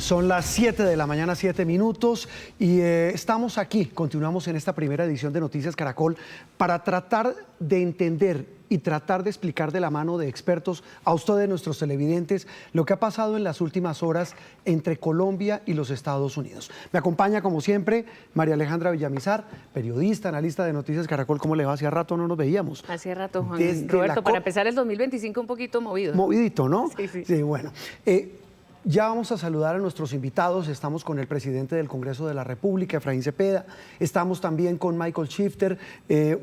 Son las 7 de la mañana, 7 minutos, y estamos aquí, continuamos en esta primera edición de Noticias Caracol para tratar de entender y tratar de explicar de la mano de expertos a ustedes, nuestros televidentes, lo que ha pasado en las últimas horas entre Colombia y los Estados Unidos. Me acompaña, como siempre, María Alejandra Villamizar, periodista, analista de Noticias Caracol. ¿Cómo le va? Hacía rato no nos veíamos. Hacía rato, Juan Roberto, para empezar el 2025 un poquito movido. Movidito, ¿no? Sí, sí. Sí, bueno. Ya vamos a saludar a nuestros invitados. Estamos con el presidente del Congreso de la República, Efraín Cepeda. Estamos también con Michael Shifter,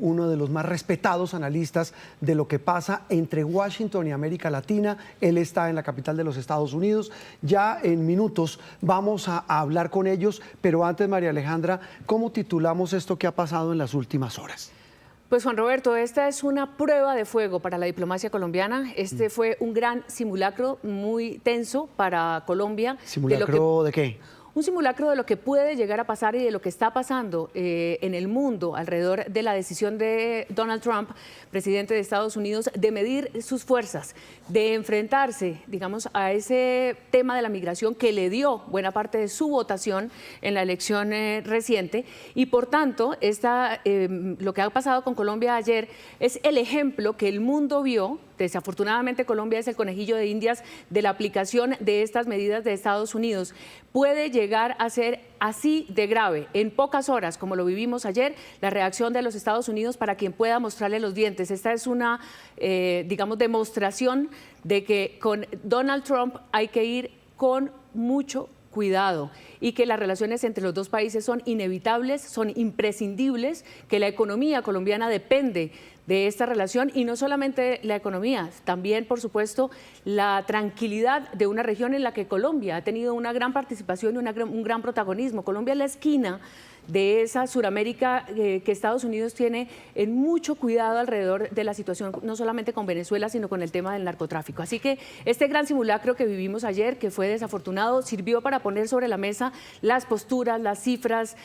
uno de los más respetados analistas de lo que pasa entre Washington y América Latina. Él está en la capital de los Estados Unidos. Ya en minutos vamos a hablar con ellos, pero antes, María Alejandra, ¿cómo titulamos esto que ha pasado en las últimas horas? Pues Juan Roberto, esta es una prueba de fuego para la diplomacia colombiana. Este fue un gran simulacro muy tenso para Colombia. ¿Simulacro de qué? Un simulacro de lo que puede llegar a pasar y de lo que está pasando en el mundo alrededor de la decisión de Donald Trump, presidente de Estados Unidos, de medir sus fuerzas, de enfrentarse, digamos, a ese tema de la migración que le dio buena parte de su votación en la elección reciente. Y por tanto, lo que ha pasado con Colombia ayer es el ejemplo que el mundo vio. Desafortunadamente, Colombia es el conejillo de Indias de la aplicación de estas medidas de Estados Unidos. Puede llegar a ser así de grave, en pocas horas, como lo vivimos ayer, la reacción de los Estados Unidos para quien pueda mostrarle los dientes. Esta es una, digamos, demostración de que con Donald Trump hay que ir con mucho cuidado y que las relaciones entre los dos países son inevitables, son imprescindibles, que la economía colombiana depende de esta relación y no solamente la economía, también, por supuesto, la tranquilidad de una región en la que Colombia ha tenido una gran participación y un gran protagonismo. Colombia es la esquina de esa Suramérica que Estados Unidos tiene en mucho cuidado alrededor de la situación, no solamente con Venezuela, sino con el tema del narcotráfico. Así que este gran simulacro que vivimos ayer, que fue desafortunado, sirvió para poner sobre la mesa las posturas, las cifras,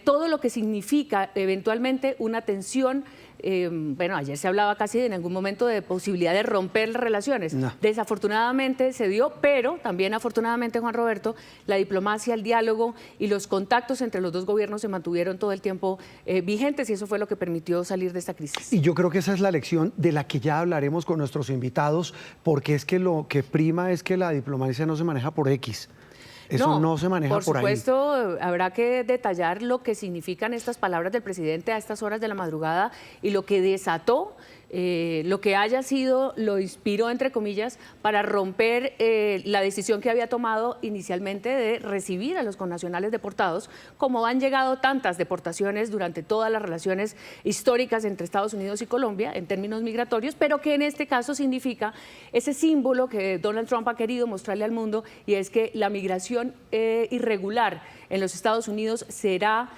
todo lo que significa eventualmente una tensión. Bueno, ayer se hablaba casi en algún momento de posibilidad de romper las relaciones. No. Desafortunadamente se dio, pero también afortunadamente, Juan Roberto, la diplomacia, el diálogo y los contactos entre los dos gobiernos se mantuvieron todo el tiempo vigentes y eso fue lo que permitió salir de esta crisis. Y yo creo que esa es la lección de la que ya hablaremos con nuestros invitados, porque es que lo que prima es que la diplomacia no se maneja por X. Eso no se maneja por ahí. Por supuesto, habrá que detallar lo que significan estas palabras del presidente a estas horas de la madrugada y lo que desató, lo que haya sido, lo inspiró, entre comillas, para romper la decisión que había tomado inicialmente de recibir a los connacionales deportados, como han llegado tantas deportaciones durante todas las relaciones históricas entre Estados Unidos y Colombia en términos migratorios, pero que en este caso significa ese símbolo que Donald Trump ha querido mostrarle al mundo, y es que la migración irregular en los Estados Unidos será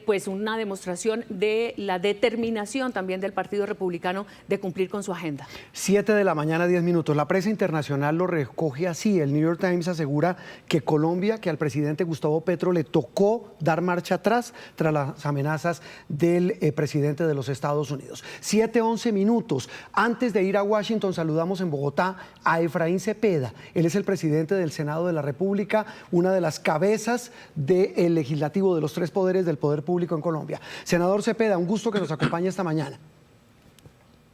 pues una demostración de la determinación también del Partido Republicano de cumplir con su agenda. 7 de la mañana, 10 minutos. La prensa internacional lo recoge así. El New York Times asegura que Colombia, que al presidente Gustavo Petro le tocó dar marcha atrás tras las amenazas del presidente de los Estados Unidos. 7:11 minutos. Antes de ir a Washington, saludamos en Bogotá a Efraín Cepeda. Él es el presidente del Senado de la República, una de las cabezas del legislativo, de los tres poderes del poder público en Colombia. Senador Cepeda, un gusto que nos acompañe esta mañana.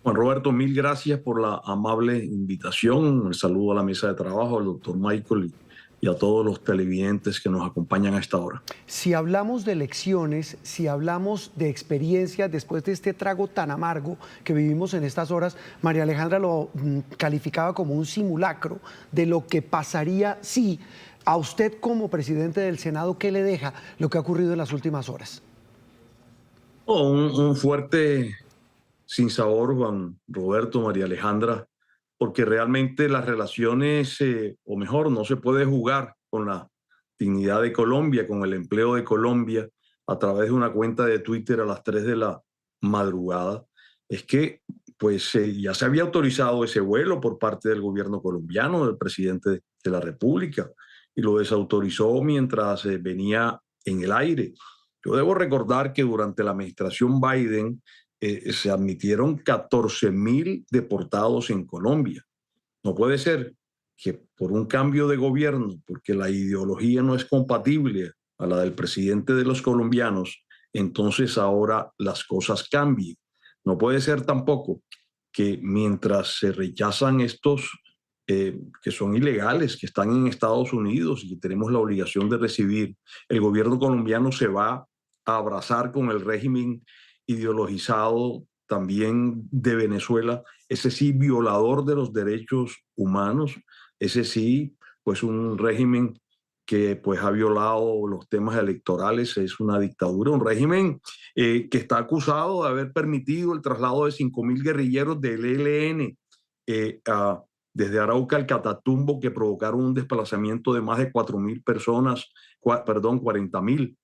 Juan Roberto, mil gracias por la amable invitación. El saludo a la mesa de trabajo, al doctor Michael y a todos los televidentes que nos acompañan a esta hora. Si hablamos de elecciones, si hablamos de experiencias después de este trago tan amargo que vivimos en estas horas, María Alejandra lo calificaba como un simulacro de lo que pasaría si a usted como presidente del Senado, ¿qué le deja lo que ha ocurrido en las últimas horas? Un fuerte sinsabor, Juan Roberto, María Alejandra, porque realmente las relaciones, o mejor, no se puede jugar con la dignidad de Colombia, con el empleo de Colombia a través de una cuenta de Twitter a las 3 de la madrugada. Es que pues ya se había autorizado ese vuelo por parte del gobierno colombiano, del presidente de la República, y lo desautorizó mientras venía en el aire. Yo debo recordar que durante la administración Biden se admitieron 14.000 deportados en Colombia. No puede ser que por un cambio de gobierno, porque la ideología no es compatible a la del presidente de los colombianos, entonces ahora las cosas cambien. No puede ser tampoco que mientras se rechazan estos que son ilegales, que están en Estados Unidos y que tenemos la obligación de recibir, el gobierno colombiano se va a abrazar con el régimen ideologizado también de Venezuela, ese sí violador de los derechos humanos, ese sí pues un régimen que pues ha violado los temas electorales, es una dictadura, un régimen que está acusado de haber permitido el traslado de 5.000 guerrilleros del ELN desde Arauca al Catatumbo, que provocaron un desplazamiento de más de 4.000 personas, 40.000,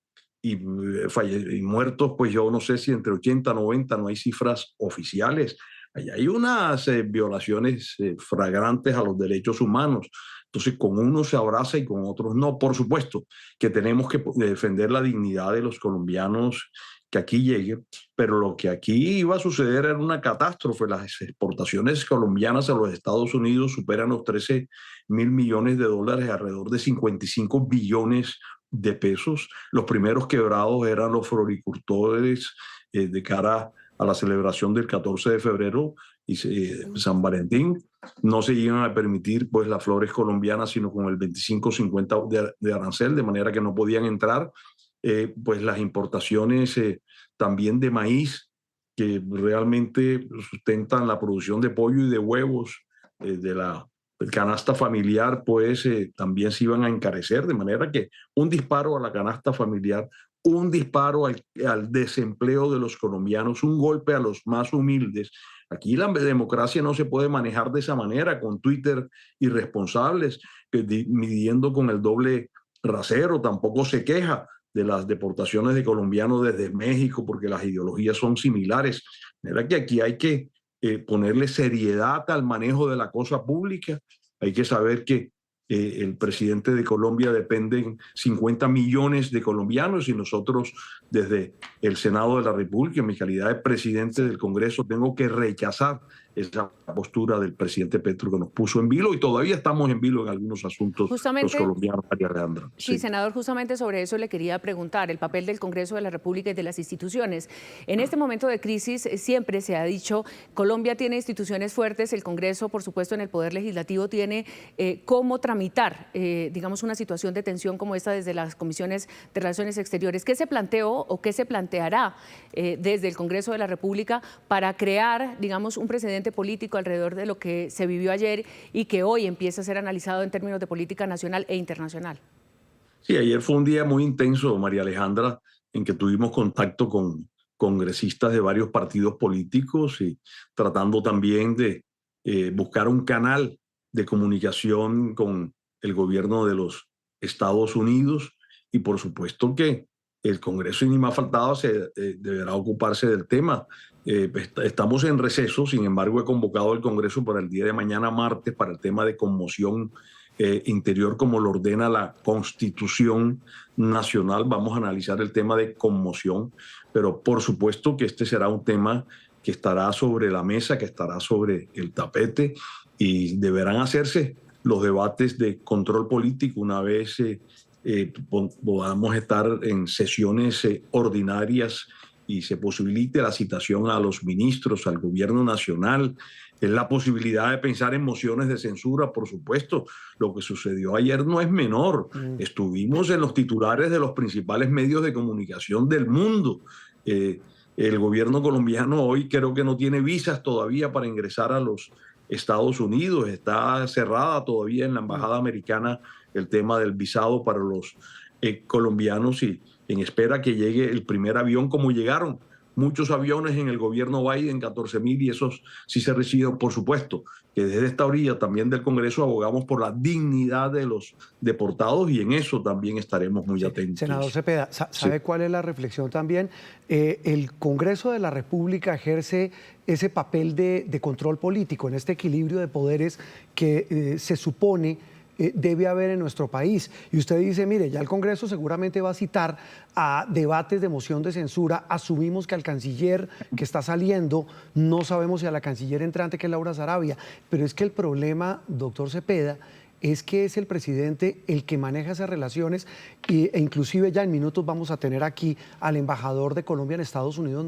y muertos, pues yo no sé si entre 80 90, no hay cifras oficiales. Hay unas violaciones flagrantes a los derechos humanos. Entonces, con unos se abraza y con otros no. Por supuesto que tenemos que defender la dignidad de los colombianos que aquí lleguen, pero lo que aquí iba a suceder era una catástrofe. Las exportaciones colombianas a los Estados Unidos superan los 13.000 millones de dólares, alrededor de 55 billones de pesos. Los primeros quebrados eran los floricultores de cara a la celebración del 14 de febrero y San Valentín. No se iban a permitir pues las flores colombianas, sino con el 25-50 de arancel, de manera que no podían entrar. Pues las importaciones también de maíz, que realmente sustentan la producción de pollo y de huevos de la canasta familiar, pues también se iban a encarecer, de manera que un disparo a la canasta familiar, un disparo al desempleo de los colombianos, un golpe a los más humildes. Aquí la democracia no se puede manejar de esa manera, con Twitter irresponsables, midiendo con el doble rasero. Tampoco se queja de las deportaciones de colombianos desde México, porque las ideologías son similares. De manera que aquí hay que ponerle seriedad al manejo de la cosa pública. Hay que saber que el presidente de Colombia dependen 50 millones de colombianos y nosotros desde el Senado de la República, en mi calidad de presidente del Congreso, tengo que rechazar esa postura del presidente Petro que nos puso en vilo y todavía estamos en vilo en algunos asuntos los colombianos, María Alejandra. Sí, senador, justamente sobre eso le quería preguntar, el papel del Congreso de la República y de las instituciones. En este momento de crisis siempre se ha dicho, Colombia tiene instituciones fuertes, el Congreso, por supuesto, en el Poder Legislativo tiene cómo tramitar, digamos, una situación de tensión como esta desde las comisiones de Relaciones Exteriores. ¿Qué se planteó o qué se planteará desde el Congreso de la República para crear, digamos, un precedente político alrededor de lo que se vivió ayer y que hoy empieza a ser analizado en términos de política nacional e internacional? Sí, ayer fue un día muy intenso, María Alejandra, en que tuvimos contacto con congresistas de varios partidos políticos y tratando también de buscar un canal de comunicación con el gobierno de los Estados Unidos y por supuesto que el Congreso, y ni más faltaba, deberá ocuparse del tema. Estamos en receso, sin embargo he convocado al Congreso para el día de mañana martes para el tema de conmoción interior como lo ordena la Constitución Nacional. Vamos a analizar el tema de conmoción, pero por supuesto que este será un tema que estará sobre la mesa, que estará sobre el tapete y deberán hacerse los debates de control político una vez podamos estar en sesiones ordinarias y se posibilite la citación a los ministros, al gobierno nacional, la posibilidad de pensar en mociones de censura, por supuesto. Lo que sucedió ayer no es menor. Estuvimos en los titulares de los principales medios de comunicación del mundo. El gobierno colombiano hoy creo que no tiene visas todavía para ingresar a los Estados Unidos. Está cerrada todavía en la embajada americana el tema del visado para los colombianos y en espera que llegue el primer avión, como llegaron muchos aviones en el gobierno Biden, 14.000, y esos sí se reciben. Por supuesto que desde esta orilla también del Congreso abogamos por la dignidad de los deportados y en eso también estaremos muy atentos. Senador Cepeda, ¿sabe cuál es la reflexión también? El Congreso de la República ejerce ese papel de control político en este equilibrio de poderes que se supone debe haber en nuestro país. Y usted dice, mire, ya el Congreso seguramente va a citar a debates de moción de censura. Asumimos que al canciller que está saliendo, no sabemos si a la canciller entrante, que es Laura Sarabia. Pero es que el problema, doctor Cepeda, es que es el presidente el que maneja esas relaciones e inclusive ya en minutos vamos a tener aquí al embajador de Colombia en Estados Unidos,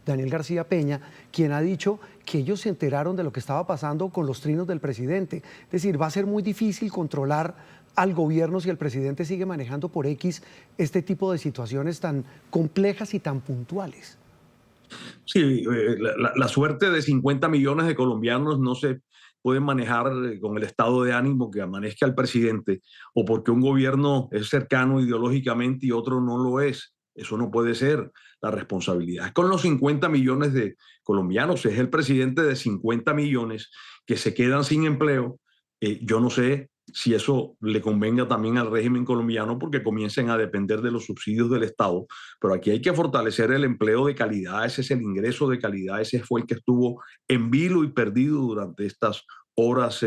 Daniel García Peña, quien ha dicho que ellos se enteraron de lo que estaba pasando con los trinos del presidente. Es decir, va a ser muy difícil controlar al gobierno si el presidente sigue manejando por X este tipo de situaciones tan complejas y tan puntuales. Sí, la suerte de 50 millones de colombianos no se puede manejar con el estado de ánimo que amanezca el presidente o porque un gobierno es cercano ideológicamente y otro no lo es. Eso no puede ser. La responsabilidad es con los 50 millones de colombianos. Es el presidente de 50 millones que se quedan sin empleo. Yo no sé si eso le convenga también al régimen colombiano porque comiencen a depender de los subsidios del Estado. Pero aquí hay que fortalecer el empleo de calidad, ese es el ingreso de calidad, ese fue el que estuvo en vilo y perdido durante estas horas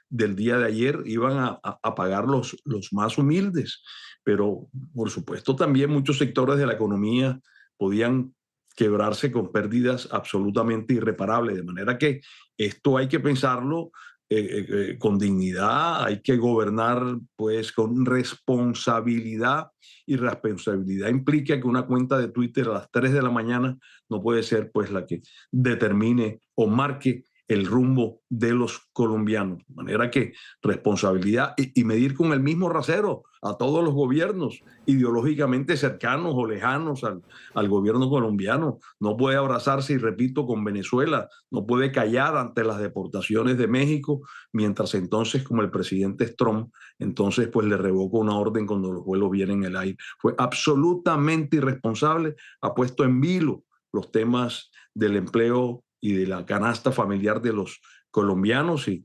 del día de ayer. Iban a pagar los más humildes, pero por supuesto también muchos sectores de la economía podían quebrarse con pérdidas absolutamente irreparables, de manera que esto hay que pensarlo con dignidad, hay que gobernar pues con responsabilidad, y responsabilidad implica que una cuenta de Twitter a las 3 de la mañana no puede ser pues la que determine o marque el rumbo de los colombianos. De manera que responsabilidad y medir con el mismo rasero a todos los gobiernos ideológicamente cercanos o lejanos al gobierno colombiano. No puede abrazarse, y repito, con Venezuela, no puede callar ante las deportaciones de México, mientras entonces, como el presidente Trump, entonces pues le revoca una orden cuando los vuelos vienen en el aire. Fue absolutamente irresponsable, ha puesto en vilo los temas del empleo y de la canasta familiar de los colombianos y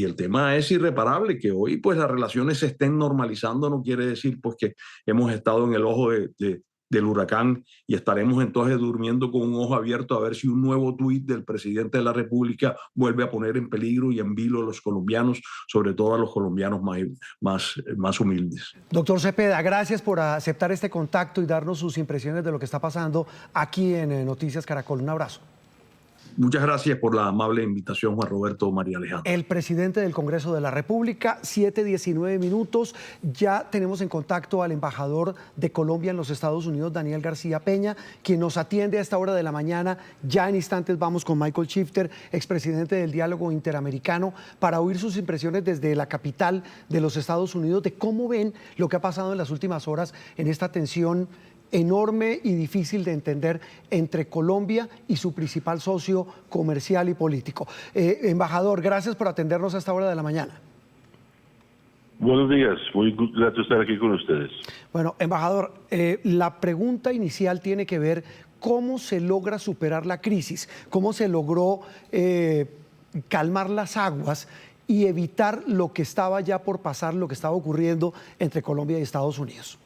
el tema es irreparable. Que hoy pues las relaciones se estén normalizando no quiere decir pues que hemos estado en el ojo del huracán y estaremos entonces durmiendo con un ojo abierto a ver si un nuevo tuit del presidente de la República vuelve a poner en peligro y en vilo a los colombianos, sobre todo a los colombianos más humildes. Doctor Cepeda, gracias por aceptar este contacto y darnos sus impresiones de lo que está pasando aquí en Noticias Caracol. Un abrazo. Muchas gracias por la amable invitación, Juan Roberto, María Alejandra. El presidente del Congreso de la República, 7:19 minutos. Ya tenemos en contacto al embajador de Colombia en los Estados Unidos, Daniel García Peña, quien nos atiende a esta hora de la mañana. Ya en instantes vamos con Michael Shifter, expresidente del Diálogo Interamericano, para oír sus impresiones desde la capital de los Estados Unidos de cómo ven lo que ha pasado en las últimas horas en esta tensión enorme y difícil de entender entre Colombia y su principal socio comercial y político. Embajador, gracias por atendernos a esta hora de la mañana. Buenos días, muy grato estar aquí con ustedes. Bueno, embajador, la pregunta inicial tiene que ver cómo se logra superar la crisis, cómo se logró calmar las aguas y evitar lo que estaba ya por pasar, lo que estaba ocurriendo entre Colombia y Estados Unidos.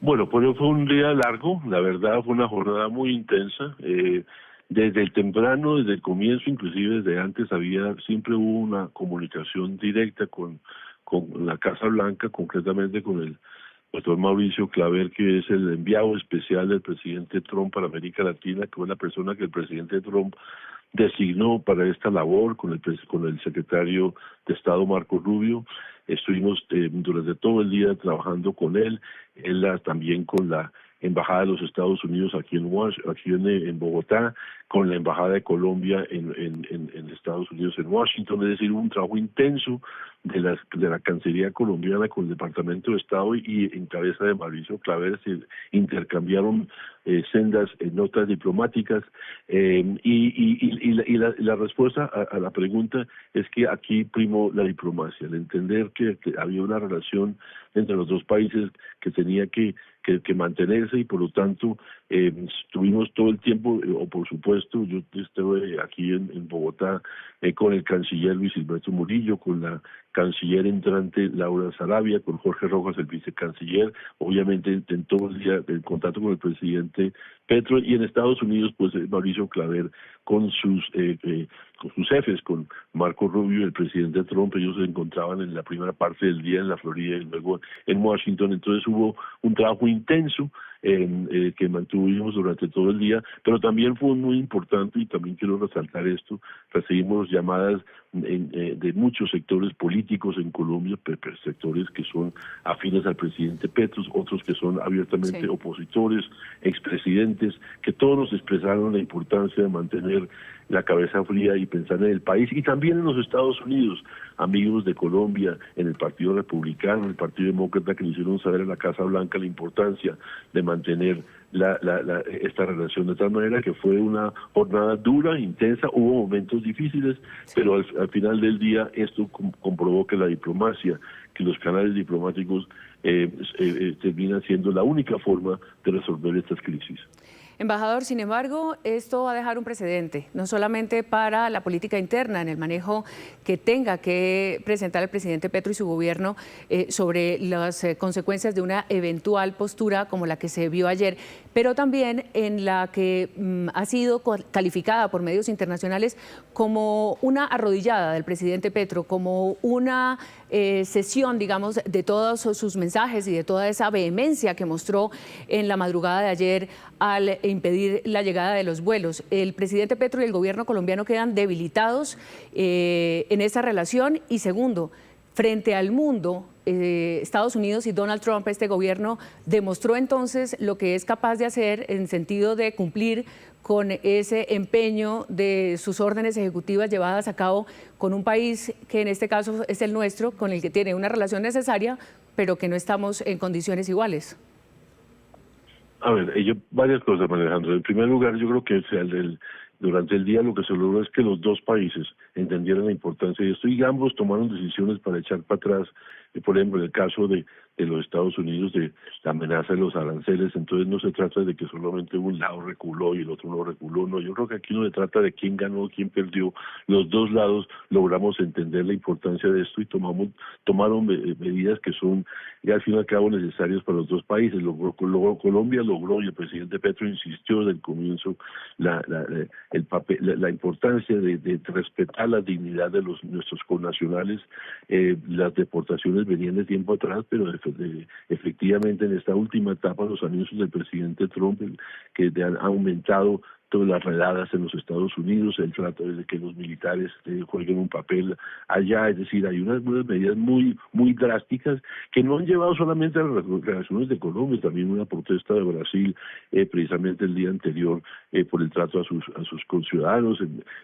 Bueno, pues fue un día largo, la verdad fue una jornada muy intensa. Desde el temprano, desde el comienzo, inclusive desde antes, siempre hubo una comunicación directa con la Casa Blanca, concretamente con el doctor Mauricio Claver, que es el enviado especial del presidente Trump para América Latina, que fue la persona que el presidente Trump designó para esta labor, con el secretario de Estado Marco Rubio. Estuvimos durante todo el día trabajando con él también con la Embajada de los Estados Unidos aquí en Bogotá, con la Embajada de Colombia en Estados Unidos en Washington. Es decir, un trabajo intenso de la Cancillería colombiana con el Departamento de Estado y en cabeza de Mauricio Claver se intercambiaron sendas notas diplomáticas y la respuesta a la pregunta es que aquí primó la diplomacia, el entender que había una relación entre los dos países que tenía que mantenerse y por lo tanto estuvimos todo el tiempo, o por supuesto yo estuve aquí en Bogotá con el canciller Luis Gilberto Murillo, con la canciller entrante Laura Sarabia, con Jorge Rojas, el vicecanciller, obviamente en todo el día en contacto con el presidente Petro, y en Estados Unidos pues Mauricio Claver con sus jefes, con Marco Rubio y el presidente Trump. Ellos se encontraban en la primera parte del día en la Florida y luego en Washington. Entonces hubo un trabajo intenso que mantuvimos durante todo el día, pero también fue muy importante, y también quiero resaltar esto, recibimos llamadas de muchos sectores políticos políticos en Colombia, sectores que son afines al presidente Petro, otros que son abiertamente opositores, expresidentes, que todos nos expresaron la importancia de mantener la cabeza fría y pensar en el país, y también en los Estados Unidos, amigos de Colombia, en el Partido Republicano, en el Partido Demócrata, que le hicieron saber a la Casa Blanca la importancia de mantener esta relación, de tal manera que fue una jornada dura, intensa, hubo momentos difíciles, pero al final del día esto comprobó que la diplomacia, que los canales diplomáticos terminan siendo la única forma de resolver estas crisis. Embajador, sin embargo, esto va a dejar un precedente, no solamente para la política interna, en el manejo que tenga que presentar el presidente Petro y su gobierno sobre las consecuencias de una eventual postura como la que se vio ayer, pero también en la que ha sido calificada por medios internacionales como una arrodillada del presidente Petro, como una sesión, digamos, de todos sus mensajes y de toda esa vehemencia que mostró en la madrugada de ayer al impedir la llegada de los vuelos. El presidente Petro y el gobierno colombiano quedan debilitados en esa relación. Y segundo, frente al mundo, Estados Unidos y Donald Trump, este gobierno, demostró entonces lo que es capaz de hacer en sentido de cumplir con ese empeño de sus órdenes ejecutivas llevadas a cabo con un país que en este caso es el nuestro, con el que tiene una relación necesaria, pero que no estamos en condiciones iguales. A ver, varias cosas, María Alejandra. En primer lugar, yo creo que durante el día lo que se logró es que los dos países entendieran la importancia de esto y ambos tomaron decisiones para echar para atrás, por ejemplo, en el caso de los Estados Unidos, de la amenaza de los aranceles. Entonces no se trata de que solamente un lado reculó y el otro no reculó, no, yo creo que aquí no se trata de quién ganó, quién perdió. Los dos lados logramos entender la importancia de esto y tomaron medidas que son, y al fin y al cabo, necesarias para los dos países. Colombia logró, y el presidente Petro insistió desde el comienzo, la importancia de respetar la dignidad de nuestros connacionales. Las deportaciones venían de tiempo atrás, pero efectivamente en esta última etapa los anuncios del presidente Trump, que han aumentado todas las redadas en los Estados Unidos, el trato de que los militares jueguen un papel allá, es decir, hay unas medidas muy drásticas que no han llevado solamente a las relaciones de Colombia, también una protesta de Brasil precisamente el día anterior por el trato a sus conciudadanos.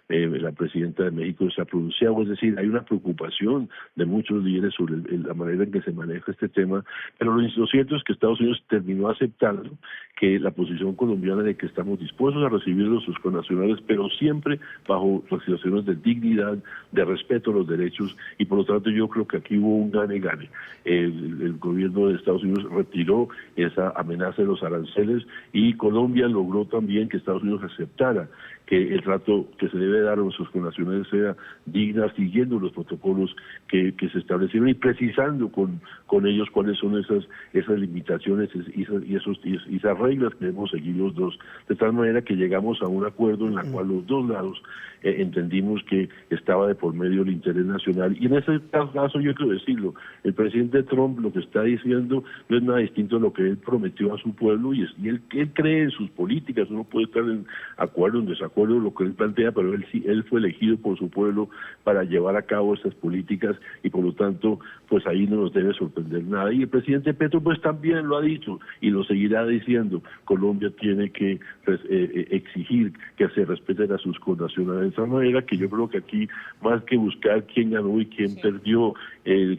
La presidenta de México se ha pronunciado, es decir, hay una preocupación de muchos líderes sobre la manera en que se maneja este tema, pero lo cierto es que Estados Unidos terminó aceptando que la posición colombiana de que estamos dispuestos a recibir a sus connacionales, pero siempre bajo las situaciones de dignidad, de respeto a los derechos, y por lo tanto yo creo que aquí hubo un gane-gane. El gobierno de Estados Unidos retiró esa amenaza de los aranceles y Colombia logró también que Estados Unidos aceptara que el trato que se debe dar a nuestros connacionales sea digna, siguiendo los protocolos que se establecieron y precisando con ellos cuáles son esas limitaciones y esas reglas que debemos seguir los dos, de tal manera que llegamos a un acuerdo en la cual los dos lados entendimos que estaba de por medio el interés nacional. Y en ese caso yo quiero decirlo, el presidente Trump lo que está diciendo no es nada distinto a lo que él prometió a su pueblo, y él cree en sus políticas. Uno puede estar en acuerdo o en desacuerdo con lo que él plantea, pero él fue elegido por su pueblo para llevar a cabo estas políticas, y por lo tanto pues ahí no nos debe sorprender nada. Y el presidente Petro pues también lo ha dicho y lo seguirá diciendo: Colombia tiene que exigir que se respeten a sus connacionales, de esa manera que yo creo que aquí, más que buscar quién ganó y quién perdió,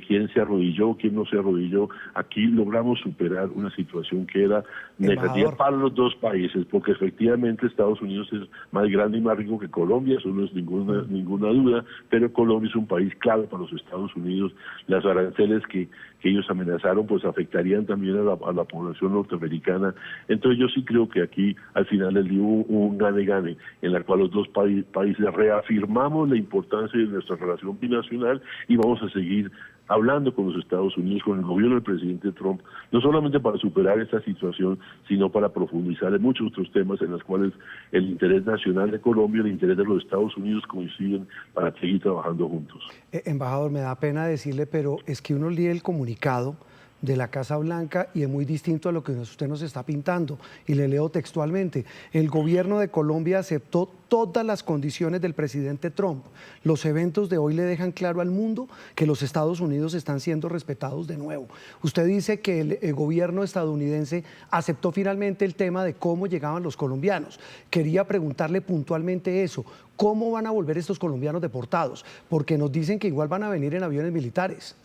quién se arrodilló, quién no se arrodilló, aquí logramos superar una situación que era negativa para los dos países, porque efectivamente Estados Unidos es más grande y más rico que Colombia, eso no es ninguna duda, pero Colombia es un país clave para los Estados Unidos. Las aranceles que ellos amenazaron pues afectarían también a la población norteamericana. Entonces yo sí creo que aquí al final del día hubo un gane-gane en la cual los dos países reafirmamos la importancia de nuestra relación binacional, y vamos a seguir hablando con los Estados Unidos, con el gobierno del presidente Trump, no solamente para superar esta situación, sino para profundizar en muchos otros temas en los cuales el interés nacional de Colombia y el interés de los Estados Unidos coinciden para seguir trabajando juntos. Embajador, me da pena decirle, pero es que uno lee el comunicado de la Casa Blanca y es muy distinto a lo que usted nos está pintando. Y le leo textualmente: el gobierno de Colombia aceptó todas las condiciones del presidente Trump. Los eventos de hoy le dejan claro al mundo que los Estados Unidos están siendo respetados de nuevo. Usted dice que el gobierno estadounidense aceptó finalmente el tema de cómo llegaban los colombianos. Quería preguntarle puntualmente eso. ¿Cómo van a volver estos colombianos deportados? Porque nos dicen que igual van a venir en aviones militares.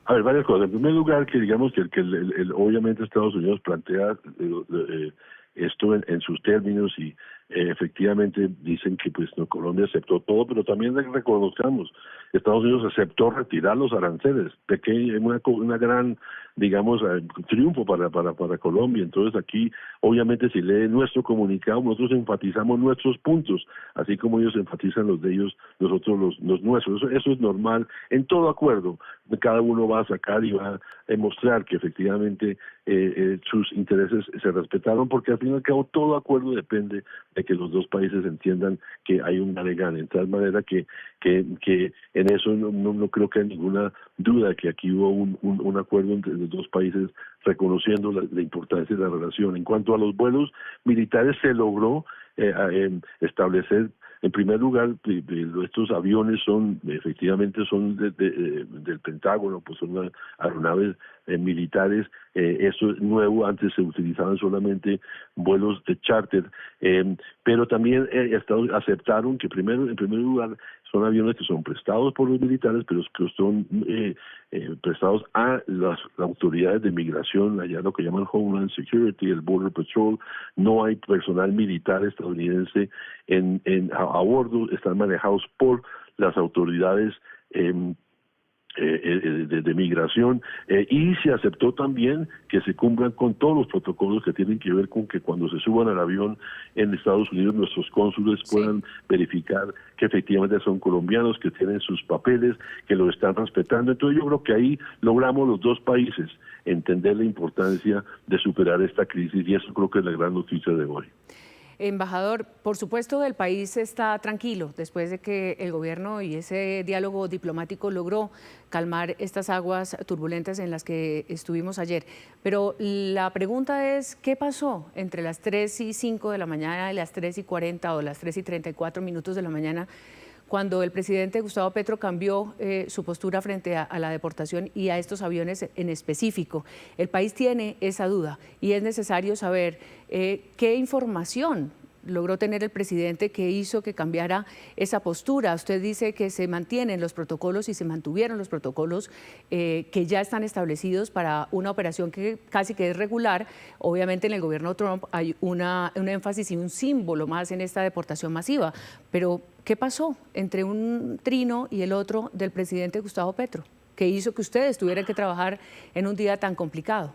A ver, varias cosas. En primer lugar, que digamos que obviamente Estados Unidos plantea esto en sus términos y efectivamente dicen que pues no, Colombia aceptó todo, pero también reconozcamos, Estados Unidos aceptó retirar los aranceles, una gran, digamos, triunfo para Colombia. Entonces aquí, obviamente, si lee nuestro comunicado, nosotros enfatizamos nuestros puntos, así como ellos enfatizan los de ellos, nosotros los nuestros. Eso es normal en todo acuerdo. Cada uno va a sacar y va a demostrar que efectivamente sus intereses se respetaron, porque al fin y al cabo todo acuerdo depende de que los dos países entiendan que hay un gane-gane, de tal manera que en eso no creo que haya ninguna duda que aquí hubo un acuerdo entre los dos países reconociendo la importancia de la relación. En cuanto a los vuelos militares, se logró establecer, en primer lugar, estos aviones efectivamente son del Pentágono, pues son aeronaves militares. Eso es nuevo, antes se utilizaban solamente vuelos de charter, pero también aceptaron que en primer lugar son aviones que son prestados por los militares, pero que son prestados a las autoridades de migración, allá lo que llaman Homeland Security, el Border Patrol. No hay personal militar estadounidense a bordo, están manejados por las autoridades de migración, y se aceptó también que se cumplan con todos los protocolos que tienen que ver con que cuando se suban al avión en Estados Unidos nuestros cónsules puedan verificar que efectivamente son colombianos, que tienen sus papeles, que lo están respetando. Entonces yo creo que ahí logramos los dos países entender la importancia de superar esta crisis, y eso creo que es la gran noticia de hoy. Embajador, por supuesto el país está tranquilo después de que el gobierno y ese diálogo diplomático logró calmar estas aguas turbulentas en las que estuvimos ayer. Pero la pregunta es, ¿qué pasó entre las 3:05 de la mañana y las 3:40 o las 3:34 de la mañana, cuando el presidente Gustavo Petro cambió su postura frente a la deportación y a estos aviones en específico? El país tiene esa duda y es necesario saber qué información logró tener el presidente que hizo que cambiara esa postura. Usted dice que se mantienen los protocolos y se mantuvieron los protocolos que ya están establecidos para una operación que casi que es regular. Obviamente en el gobierno Trump hay un énfasis y un símbolo más en esta deportación masiva. Pero, ¿qué pasó entre un trino y el otro del presidente Gustavo Petro, que hizo que ustedes tuvieran que trabajar en un día tan complicado?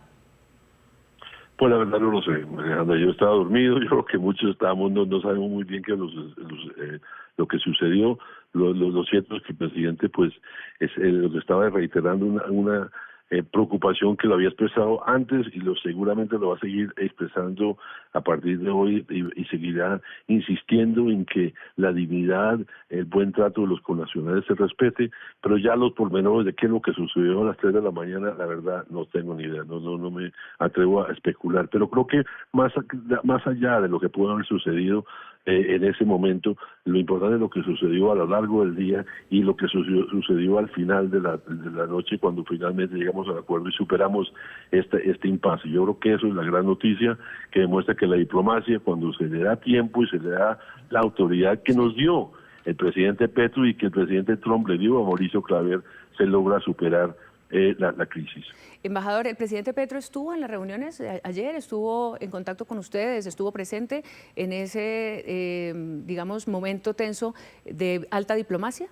Pues la verdad no lo sé, Alejandra. Yo estaba dormido, yo creo que muchos estábamos, no sabemos muy bien lo que sucedió. Lo cierto es que el presidente pues lo que estaba reiterando una preocupación que lo había expresado antes y seguramente lo va a seguir expresando a partir de hoy, y seguirá insistiendo en que la dignidad, el buen trato de los connacionales se respete, pero ya los pormenores de qué es lo que sucedió a las 3 de la mañana, la verdad no tengo ni idea, no me atrevo a especular, pero creo que más allá de lo que pudo haber sucedido en ese momento, lo importante es lo que sucedió a lo largo del día y lo que sucedió al final de la noche, cuando finalmente llegamos al acuerdo y superamos este impasse. Yo creo que eso es la gran noticia, que demuestra que la diplomacia, cuando se le da tiempo y se le da la autoridad que nos dio el presidente Petro y que el presidente Trump le dio a Mauricio Claver, se logra superar la crisis. Embajador, el presidente Petro estuvo en las reuniones ayer, estuvo en contacto con ustedes, estuvo presente en ese, digamos, momento tenso de alta diplomacia.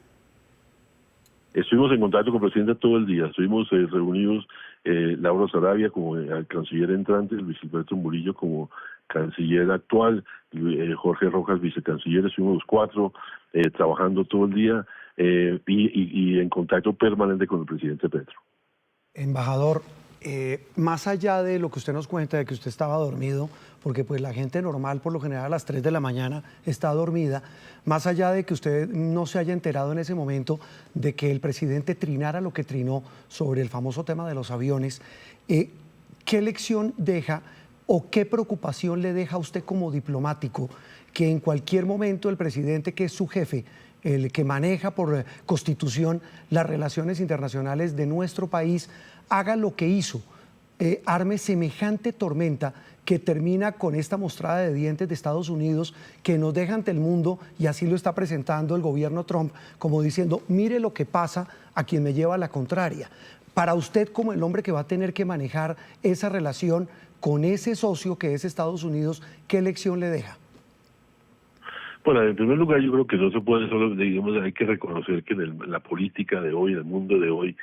Estuvimos en contacto con el presidente todo el día, estuvimos reunidos, Laura Sarabia como canciller entrante, el vicepresidente Murillo como canciller actual, Jorge Rojas vicecanciller. Estuvimos los cuatro trabajando todo el día y en contacto permanente con el presidente Petro. Embajador, más allá de lo que usted nos cuenta, de que usted estaba dormido, porque pues la gente normal por lo general a las 3 de la mañana está dormida, más allá de que usted no se haya enterado en ese momento de que el presidente trinara lo que trinó sobre el famoso tema de los aviones, ¿qué lección deja o qué preocupación le deja a usted como diplomático que en cualquier momento el presidente, que es su jefe, el que maneja por constitución las relaciones internacionales de nuestro país, haga lo que hizo, arme semejante tormenta que termina con esta mostrada de dientes de Estados Unidos que nos deja ante el mundo, y así lo está presentando el gobierno Trump, como diciendo, mire lo que pasa a quien me lleva la contraria? Para usted, como el hombre que va a tener que manejar esa relación con ese socio que es Estados Unidos, ¿qué lección le deja? Bueno, en primer lugar, yo creo que no se puede solo, digamos, hay que reconocer que en la política de hoy, en el mundo de hoy,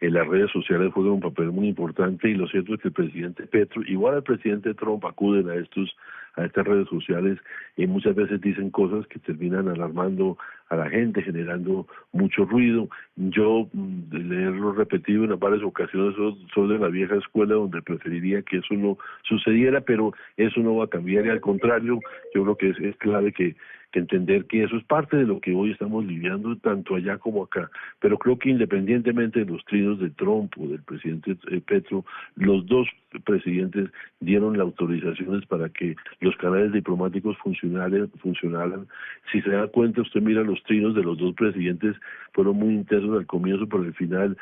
las redes sociales juegan un papel muy importante, y lo cierto es que el presidente Petro, igual al presidente Trump, acuden a estas redes sociales y muchas veces dicen cosas que terminan alarmando a la gente, generando mucho ruido. Yo, de leerlo repetido en varias ocasiones, soy de la vieja escuela donde preferiría que eso no sucediera, pero eso no va a cambiar, y al contrario, yo creo que es clave que entender que eso es parte de lo que hoy estamos lidiando tanto allá como acá. Pero creo que independientemente de los trinos de Trump o del presidente Petro, los dos presidentes dieron las autorizaciones para que los canales diplomáticos funcionaran. Si se da cuenta, usted mira los trinos de los dos presidentes, fueron muy intensos al comienzo, pero al final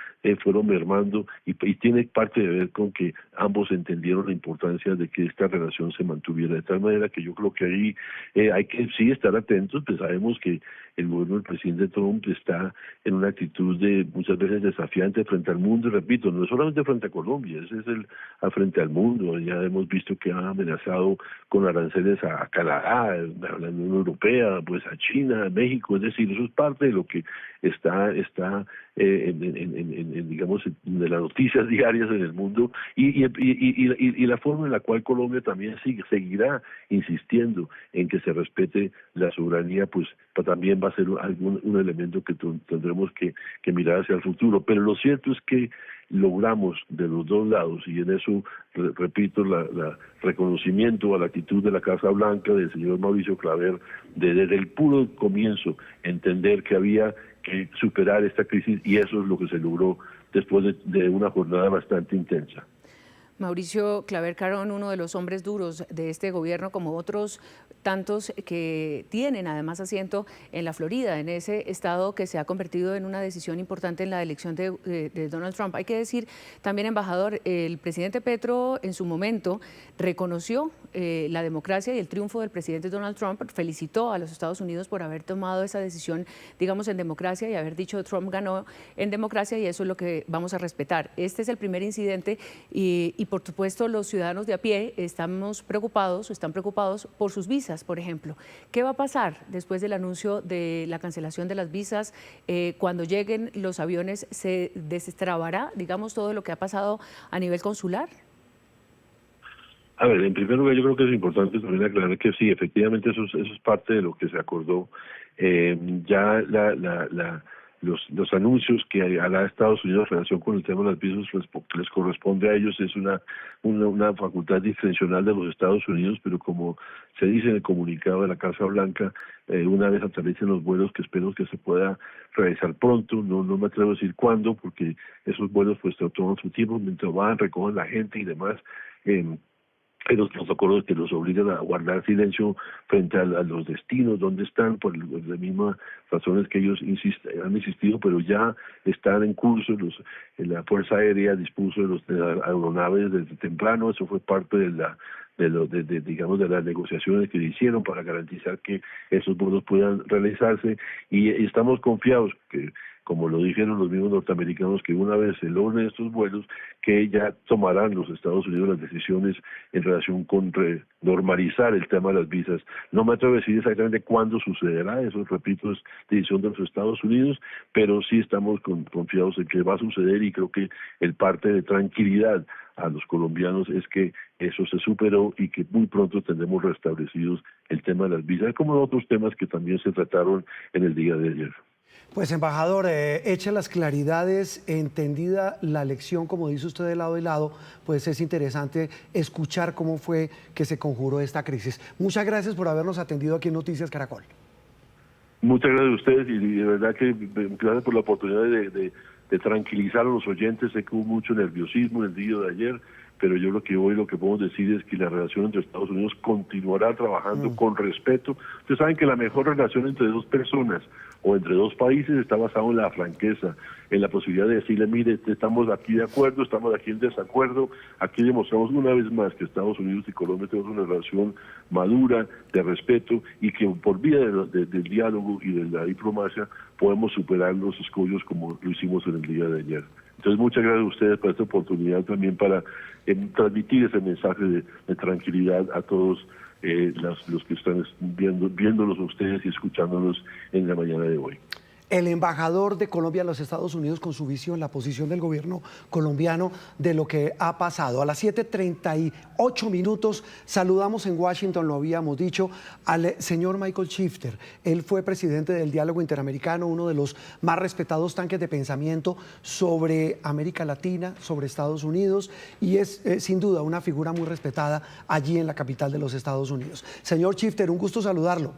fueron mermando, y tiene parte de ver con que ambos entendieron la importancia de que esta relación se mantuviera, de tal manera que yo creo que ahí hay que sí estar atentos, pues sabemos que el gobierno del presidente Trump está en una actitud de muchas veces desafiante frente al mundo, y repito, no es solamente frente a Colombia, ese es frente al mundo. Ya hemos visto que ha amenazado con aranceles a Canadá, a la Unión Europea, pues a China, a México, es decir, eso es parte de lo que está digamos, de las noticias diarias en el mundo, y la forma en la cual Colombia también seguirá insistiendo en que se respete la soberanía, pues también va a ser un elemento que tendremos que mirar hacia el futuro. Pero lo cierto es que logramos de los dos lados, y en eso repito la reconocimiento a la actitud de la Casa Blanca, del señor Mauricio Claver, desde el puro comienzo entender que había que superar esta crisis, y eso es lo que se logró después de una jornada bastante intensa. Mauricio Claver Carón, uno de los hombres duros de este gobierno, como otros tantos que tienen además asiento en la Florida, en ese estado que se ha convertido en una decisión importante en la elección de Donald Trump. Hay que decir también, embajador, el presidente Petro en su momento reconoció la democracia y el triunfo del presidente Donald Trump, felicitó a los Estados Unidos por haber tomado esa decisión, digamos, en democracia, y haber dicho Trump ganó en democracia, y eso es lo que vamos a respetar. Este es el primer incidente, y por supuesto los ciudadanos de a pie están preocupados por sus visas, por ejemplo. ¿Qué va a pasar después del anuncio de la cancelación de las visas? Cuando lleguen los aviones, ¿se destrabará, digamos, todo lo que ha pasado a nivel consular? A ver, en primer lugar, yo creo que es importante también aclarar que sí, efectivamente eso es parte de lo que se acordó. Ya los anuncios que hará Estados Unidos en relación con el tema de las visas les corresponde a ellos, es una facultad discrecional de los Estados Unidos, pero como se dice en el comunicado de la Casa Blanca, una vez aterricen los vuelos, que espero que se pueda realizar pronto, no me atrevo a decir cuándo, porque esos vuelos pues toman su tiempo, mientras van, recogen la gente y demás. Los protocolos que los obligan a guardar silencio frente a los destinos donde están, por las mismas razones que ellos han insistido, pero ya están en curso. La Fuerza Aérea dispuso de las aeronaves desde temprano. Eso fue parte digamos, de las negociaciones que hicieron para garantizar que esos vuelos puedan realizarse, y estamos confiados que, como lo dijeron los mismos norteamericanos, que una vez se logren estos vuelos, que ya tomarán los Estados Unidos las decisiones en relación con normalizar el tema de las visas. No me atrevo a decir exactamente cuándo sucederá, eso, repito, es decisión de los Estados Unidos, pero sí estamos confiados en que va a suceder, y creo que el parte de tranquilidad a los colombianos es que eso se superó y que muy pronto tendremos restablecidos el tema de las visas, como otros temas que también se trataron en el día de ayer. Pues embajador, hecha las claridades, entendida la lección, como dice usted, de lado y lado, pues es interesante escuchar cómo fue que se conjuró esta crisis. Muchas gracias por habernos atendido aquí en Noticias Caracol. Muchas gracias a ustedes y de verdad que gracias por la oportunidad de tranquilizar a los oyentes. Sé que hubo mucho nerviosismo en el día de ayer, pero yo lo que hoy lo que podemos decir es que la relación entre Estados Unidos continuará trabajando con respeto. Ustedes saben que la mejor relación entre dos personas o entre dos países está basado en la franqueza, en la posibilidad de decirle, mire, estamos aquí de acuerdo, estamos aquí en desacuerdo. Aquí demostramos una vez más que Estados Unidos y Colombia tenemos una relación madura, de respeto, y que por vía del diálogo y de la diplomacia podemos superar los escollos como lo hicimos en el día de ayer. Entonces, muchas gracias a ustedes por esta oportunidad también para transmitir ese mensaje de tranquilidad a todos los que están viéndolos a ustedes y escuchándolos en la mañana de hoy. El embajador de Colombia a los Estados Unidos con su visión, la posición del gobierno colombiano de lo que ha pasado. A las 7:38 minutos saludamos en Washington, lo habíamos dicho, al señor Michael Shifter. Él fue presidente del Diálogo Interamericano, uno de los más respetados tanques de pensamiento sobre América Latina, sobre Estados Unidos, y es sin duda una figura muy respetada allí en la capital de los Estados Unidos. Señor Shifter, un gusto saludarlo.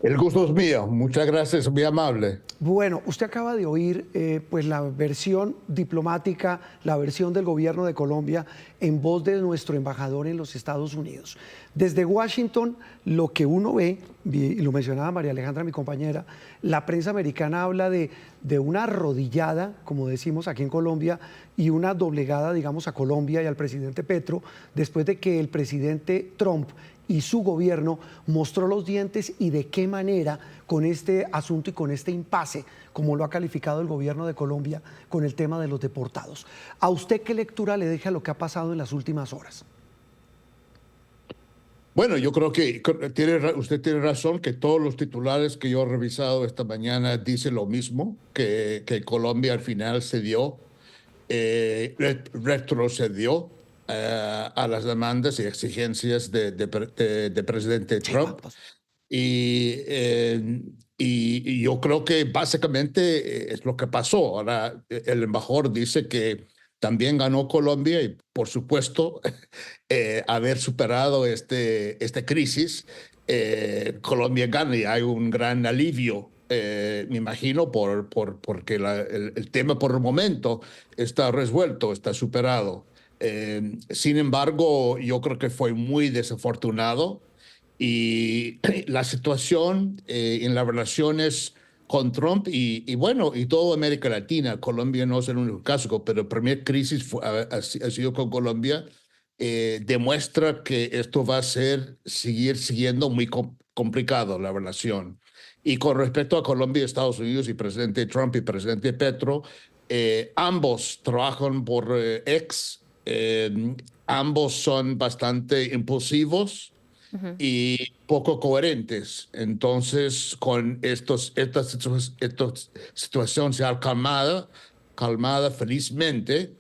El gusto es mío, muchas gracias, muy amable. Bueno, usted acaba de oír pues la versión diplomática, la versión del gobierno de Colombia en voz de nuestro embajador en los Estados Unidos. Desde Washington, lo que uno ve, y lo mencionaba María Alejandra, mi compañera, la prensa americana habla de una arrodillada, como decimos aquí en Colombia, y una doblegada, digamos, a Colombia y al presidente Petro, después de que el presidente Trump y su gobierno mostró los dientes y de qué manera con este asunto y con este impasse, como lo ha calificado el gobierno de Colombia, con el tema de los deportados. ¿A usted qué lectura le deja lo que ha pasado en las últimas horas? Bueno, yo creo que usted tiene razón que todos los titulares que yo he revisado esta mañana dicen lo mismo, que Colombia al final cedió, retrocedió a las demandas y exigencias de presidente Trump. Y yo creo que básicamente es lo que pasó. Ahora, el embajador dice que también ganó Colombia y, por supuesto, haber superado esta crisis, Colombia gana y hay un gran alivio, me imagino, porque el tema por el momento está resuelto, está superado. Sin embargo, yo creo que fue muy desafortunado y la situación en las relaciones con Trump y bueno, y toda América Latina, Colombia no es el único caso, pero la primera crisis ha sido con Colombia, demuestra que esto va a seguir siendo muy complicado la relación. Y con respecto a Colombia, Estados Unidos y presidente Trump y presidente Petro, ambos trabajan por ambos son bastante impulsivos y poco coherentes. Entonces, con esta situación se ha calmada felizmente,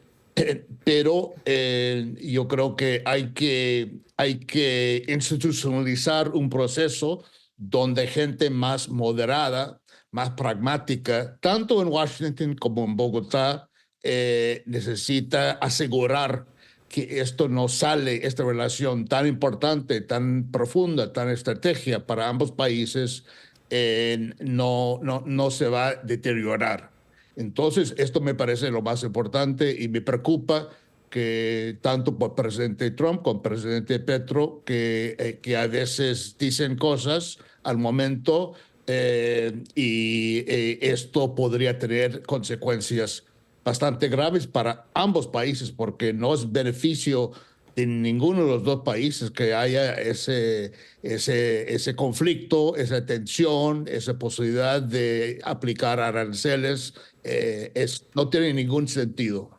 pero yo creo que hay que institucionalizar un proceso donde gente más moderada, más pragmática, tanto en Washington como en Bogotá, necesita asegurar que esto no sale, esta relación tan importante, tan profunda, tan estratégica para ambos países, no se va a deteriorar. Entonces, esto me parece lo más importante y me preocupa que tanto por presidente Trump como presidente Petro, que a veces dicen cosas al momento y esto podría tener consecuencias bastante graves para ambos países, porque no es beneficio de ninguno de los dos países que haya ese conflicto, esa tensión, esa posibilidad de aplicar aranceles. No tiene ningún sentido.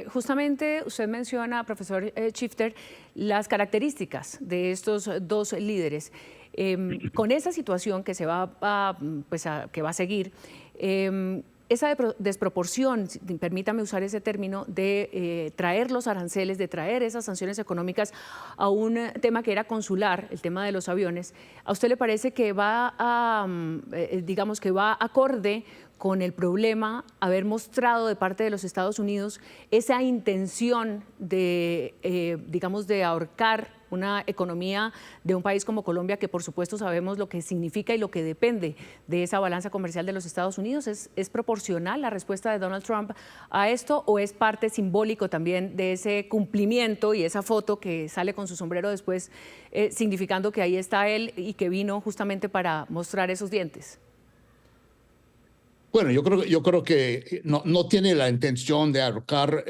Justamente usted menciona, profesor Shifter, las características de estos dos líderes. Con esa situación que que va a seguir, esa desproporción, permítame usar ese término, de traer los aranceles, de traer esas sanciones económicas a un tema que era consular, el tema de los aviones, ¿a usted le parece que va digamos que va acorde con el problema haber mostrado de parte de los Estados Unidos esa intención de, digamos, de ahorcar una economía de un país como Colombia, que por supuesto sabemos lo que significa y lo que depende de esa balanza comercial de los Estados Unidos? ¿Es proporcional la respuesta de Donald Trump a esto o es parte simbólico también de ese cumplimiento y esa foto que sale con su sombrero después, significando que ahí está él y que vino justamente para mostrar esos dientes? Bueno, yo creo que no tiene la intención de ahorcar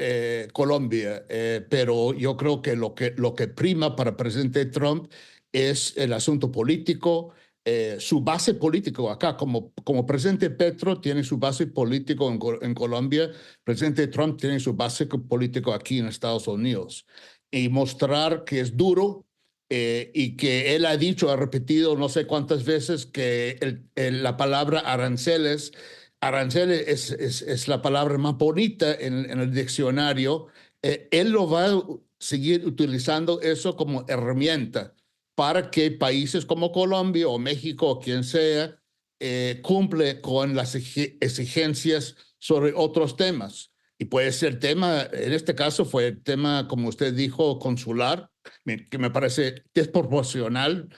Colombia, pero yo creo que lo que prima para el presidente Trump es el asunto político, su base político acá, como presidente Petro tiene su base político en Colombia, el presidente Trump tiene su base político aquí en Estados Unidos. Y mostrar que es duro y que él ha dicho, ha repetido no sé cuántas veces que la palabra aranceles es la palabra más bonita en el diccionario. Él lo va a seguir utilizando eso como herramienta para que países como Colombia o México o quien sea cumple con las exigencias sobre otros temas. Y puede ser tema, en este caso fue el tema, como usted dijo, consular, que me parece desproporcional.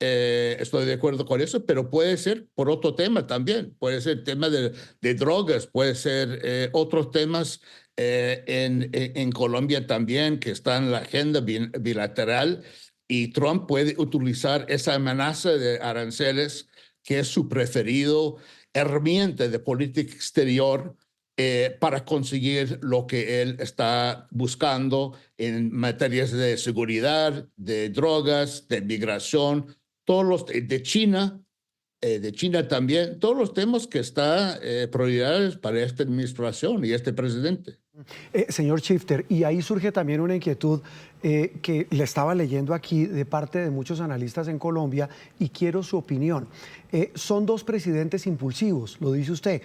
Estoy de acuerdo con eso, pero puede ser por otro tema también. Puede ser tema de drogas, puede ser otros temas en Colombia también que están en la agenda bilateral. Y Trump puede utilizar esa amenaza de aranceles, que es su preferido herramienta de política exterior, para conseguir lo que él está buscando en materias de seguridad, de drogas, de migración, todos los de China también, todos los temas que están prioritarios para esta administración y este presidente. Señor Shifter, y ahí surge también una inquietud que le estaba leyendo aquí de parte de muchos analistas en Colombia y quiero su opinión. Son dos presidentes impulsivos, lo dice usted,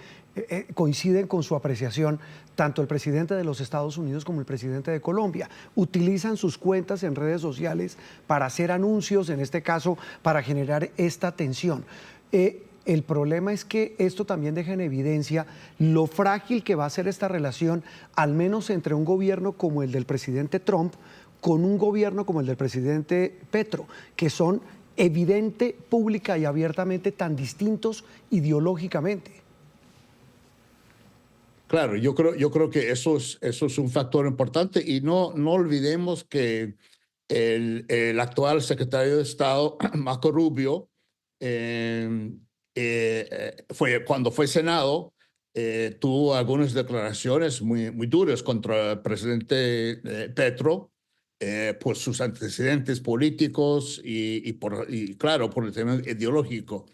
coinciden con su apreciación tanto el presidente de los Estados Unidos como el presidente de Colombia. Utilizan sus cuentas en redes sociales para hacer anuncios, en este caso para generar esta tensión. El problema es que esto también deja en evidencia lo frágil que va a ser esta relación, al menos entre un gobierno como el del presidente Trump con un gobierno como el del presidente Petro, que son evidente, pública y abiertamente tan distintos ideológicamente. Claro, yo creo que eso es un factor importante y no olvidemos que el actual secretario de Estado, Marco Rubio, cuando fue Senado, tuvo algunas declaraciones muy duras contra el presidente Petro por sus antecedentes políticos y claro, por el tema ideológico.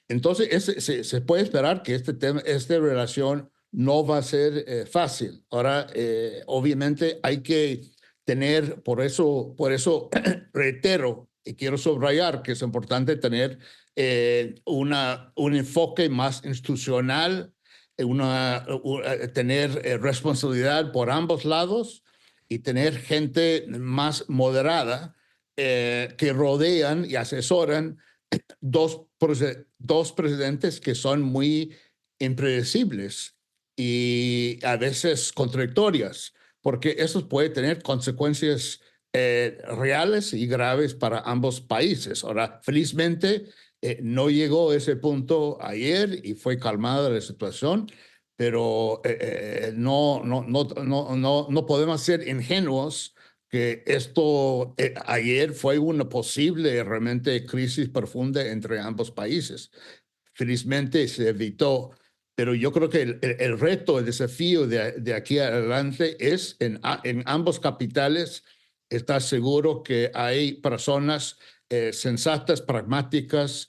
Entonces, se puede esperar que esta relación no va a ser fácil. Ahora, obviamente hay que tener, por eso reitero y quiero subrayar que es importante tener un enfoque más institucional, tener responsabilidad por ambos lados y tener gente más moderada que rodean y asesoran dos presidentes que son muy impredecibles y a veces contradictorias, porque eso puede tener consecuencias reales y graves para ambos países. Ahora, felizmente, no llegó a ese punto ayer y fue calmada la situación, pero no podemos ser ingenuos que esto ayer fue una posible realmente crisis profunda entre ambos países. Felizmente se evitó, pero yo creo que el reto, el desafío de aquí adelante es en ambos capitales estar seguro que hay personas sensatas, pragmáticas,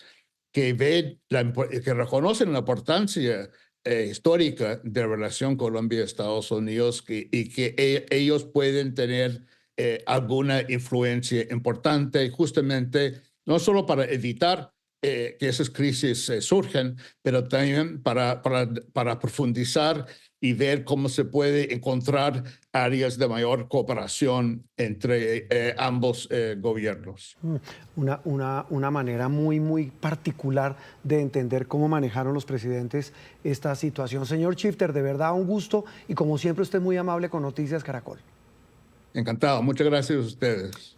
que que reconocen la importancia histórica de la relación Colombia-Estados Unidos y que ellos pueden tener alguna influencia importante justamente no solo para evitar que esas crisis surgen, pero también para profundizar y ver cómo se puede encontrar áreas de mayor cooperación entre ambos gobiernos. Una manera muy particular de entender cómo manejaron los presidentes esta situación. Señor Shifter, de verdad un gusto y como siempre usted muy amable con Noticias Caracol. Encantado. Muchas gracias a ustedes.